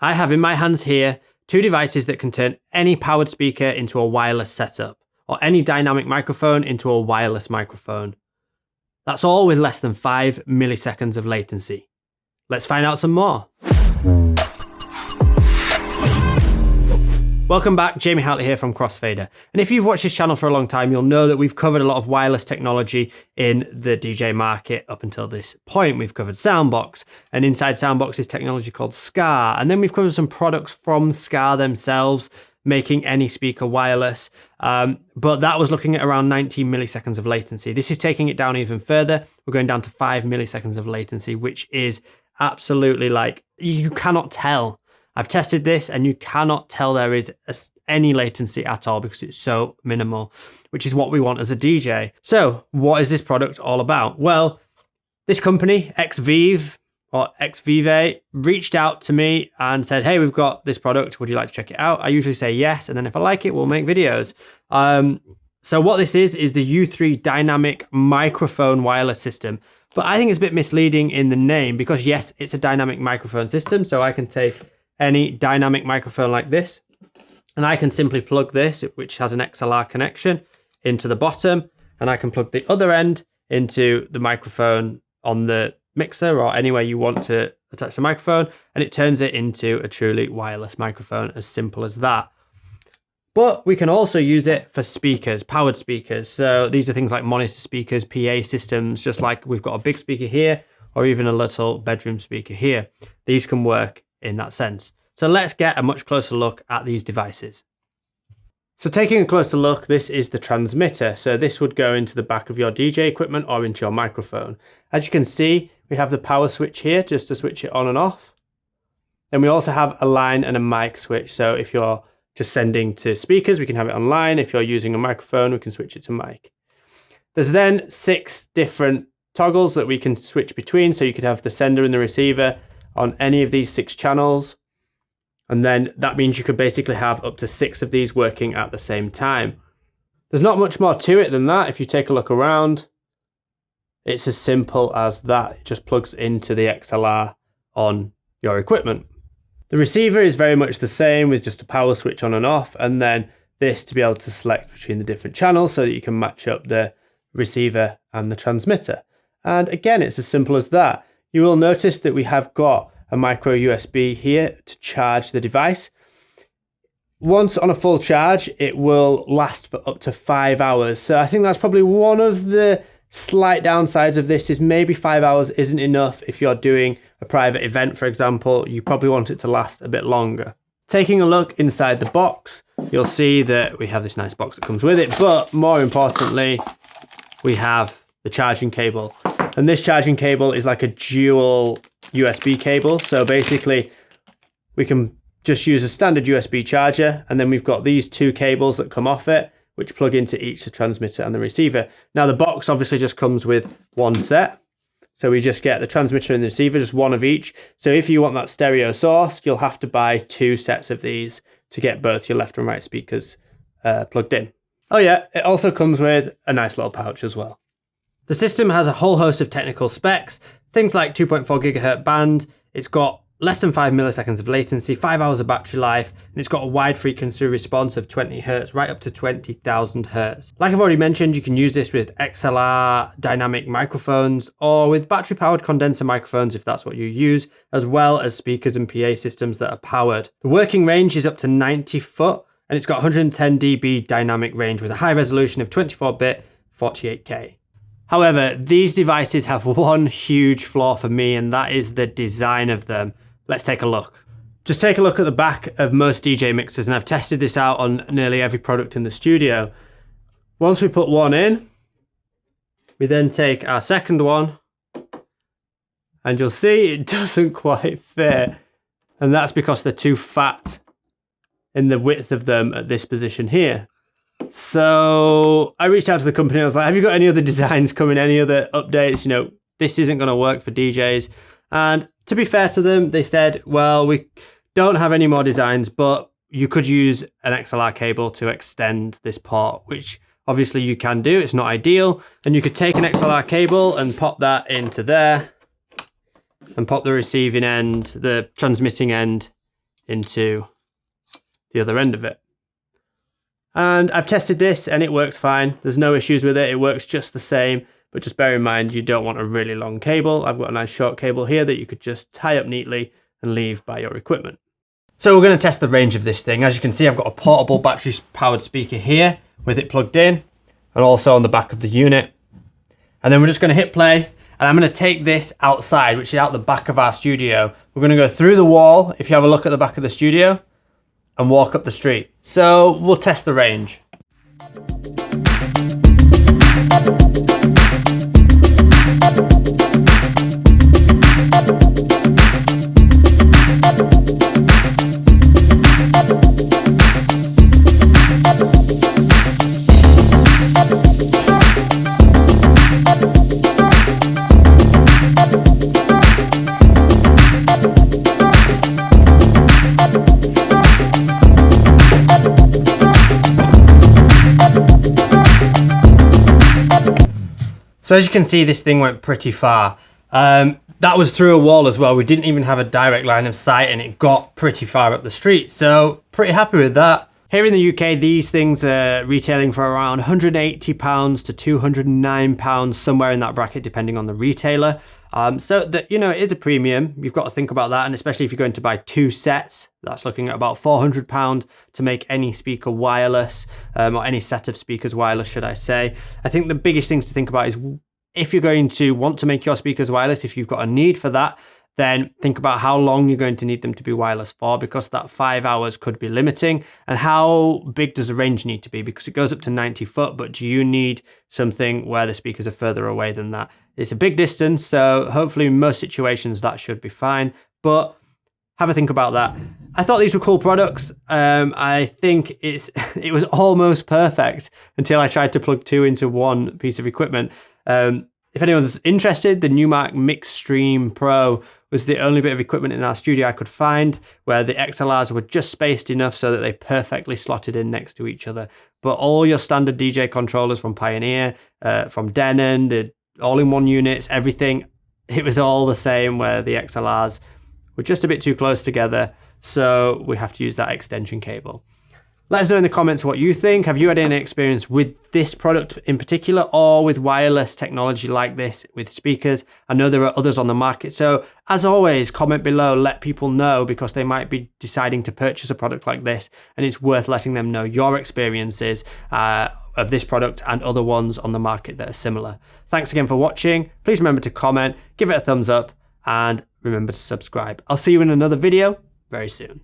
I have in my hands here 2 devices that can turn any powered speaker into a wireless setup, or any dynamic microphone into a wireless microphone. That's all with less than 5 milliseconds of latency. Let's find out some more. Welcome back, Jamie Hartley here from Crossfader. And if you've watched this channel for a long time, you'll know that we've covered a lot of wireless technology in the DJ market up until this point. We've covered Soundbox, and inside Soundbox is technology called SCAR. And then we've covered some products from SCAR themselves, making any speaker wireless. But that was looking at around 19 milliseconds of latency. This is taking it down even further. We're going down to 5 milliseconds of latency, which is absolutely like, you cannot tell. I've tested this and you cannot tell there is any latency at all because it's so minimal, which is what we want as a DJ. So what is this product all about? Well, this company, XVIVE or XVIVE, reached out to me and said, hey, we've got this product. Would you like to check it out? I usually say yes. And then if I like it, we'll make videos. So what this is the U3 dynamic microphone wireless system. But I think it's a bit misleading in the name because yes, it's a dynamic microphone system. So I can take any dynamic microphone like this, and I can simply plug this, which has an XLR connection, into the bottom, and I can plug the other end into the microphone on the mixer or anywhere you want to attach the microphone, and it turns it into a truly wireless microphone, as simple as that. But we can also use it for speakers, powered speakers. So these are things like monitor speakers, PA systems, just like we've got a big speaker here, or even a little bedroom speaker here. These can work in that sense. So let's get a much closer look at these devices. So taking a closer look, this is the transmitter. So this would go into the back of your DJ equipment or into your microphone. As you can see, we have the power switch here just to switch it on and off. Then we also have a line and a mic switch. So if you're just sending to speakers, we can have it on line. If you're using a microphone, we can switch it to mic. There's then 6 different toggles that we can switch between. So you could have the sender and the receiver on any of these 6 channels. And then that means you could basically have up to 6 of these working at the same time. There's not much more to it than that. If you take a look around, it's as simple as that. It just plugs into the XLR on your equipment. The receiver is very much the same with just a power switch on and off, and then this to be able to select between the different channels so that you can match up the receiver and the transmitter. And again, it's as simple as that. You will notice that we have got a micro USB here to charge the device. Once on a full charge, it will last for up to 5 hours. So I think that's probably one of the slight downsides of this, is maybe 5 hours isn't enough. If you're doing a private event, for example, you probably want it to last a bit longer. Taking a look inside the box, you'll see that we have this nice box that comes with it, but more importantly, we have the charging cable. And this charging cable is like a dual USB cable. So basically we can just use a standard USB charger, and then we've got these 2 cables that come off it, which plug into each the transmitter and the receiver. Now the box obviously just comes with one set. So we just get the transmitter and the receiver, just one of each. So if you want that stereo source, you'll have to buy 2 sets of these to get both your left and right speakers plugged in. Oh yeah, it also comes with a nice little pouch as well. The system has a whole host of technical specs, things like 2.4 gigahertz band, it's got less than 5 milliseconds of latency, 5 hours of battery life, and it's got a wide frequency response of 20 Hz, right up to 20,000 Hz. Like I've already mentioned, you can use this with XLR dynamic microphones or with battery powered condenser microphones if that's what you use, as well as speakers and PA systems that are powered. The working range is up to 90 foot, and it's got 110 dB dynamic range with a high resolution of 24-bit 48K. However, these devices have one huge flaw for me, and that is the design of them. Let's take a look. Just take a look at the back of most DJ mixers, and I've tested this out on nearly every product in the studio. Once we put one in, we then take our second one, and you'll see it doesn't quite fit. And that's because they're too fat in the width of them at this position here. So I reached out to the company. I was like, have you got any other designs coming, any other updates? You know, this isn't going to work for DJs. And to be fair to them, they said, well, we don't have any more designs, but you could use an XLR cable to extend this port, which obviously you can do. It's not ideal. And you could take an XLR cable and pop that into there and pop the receiving end, the transmitting end into the other end of it. And I've tested this and it works fine. There's no issues with it. It works just the same, but just bear in mind you don't want a really long cable. I've got a nice short cable here that you could just tie up neatly and leave by your equipment. So we're going to test the range of this thing. As you can see, I've got a portable battery powered speaker here with it plugged in and also on the back of the unit. And then we're just going to hit play and I'm going to take this outside, which is out the back of our studio. We're going to go through the wall, if you have a look at the back of the studio, and walk up the street. So we'll test the range. So as you can see, this thing went pretty far. That was through a wall as well. We didn't even have a direct line of sight and it got pretty far up the street. So pretty happy with that. Here in the UK, these things are retailing for around £180 to £209, somewhere in that bracket, depending on the retailer. So that, it is a premium. You've got to think about that. And especially if you're going to buy 2 sets, that's looking at about £400 to make any speaker wireless, or any set of speakers wireless, should I say. I think the biggest things to think about is if you're going to want to make your speakers wireless, if you've got a need for that, then think about how long you're going to need them to be wireless for, because that 5 hours could be limiting. And how big does the range need to be? Because it goes up to 90 foot, but do you need something where the speakers are further away than that? It's a big distance, so hopefully in most situations that should be fine, but have a think about that. I thought these were cool products. I think it was almost perfect until I tried to plug 2 into one piece of equipment. If anyone's interested, the Numark Mixstream Pro was the only bit of equipment in our studio I could find where the XLRs were just spaced enough so that they perfectly slotted in next to each other. But all your standard DJ controllers from Pioneer, from Denon, the all-in-one units, everything, it was all the same where the XLRs were just a bit too close together. So we have to use that extension cable. Let us know in the comments what you think. Have you had any experience with this product in particular or with wireless technology like this with speakers? I know there are others on the market. So as always, comment below, let people know, because they might be deciding to purchase a product like this and it's worth letting them know your experiences of this product and other ones on the market that are similar. Thanks again for watching. Please remember to comment, give it a thumbs up and remember to subscribe. I'll see you in another video very soon.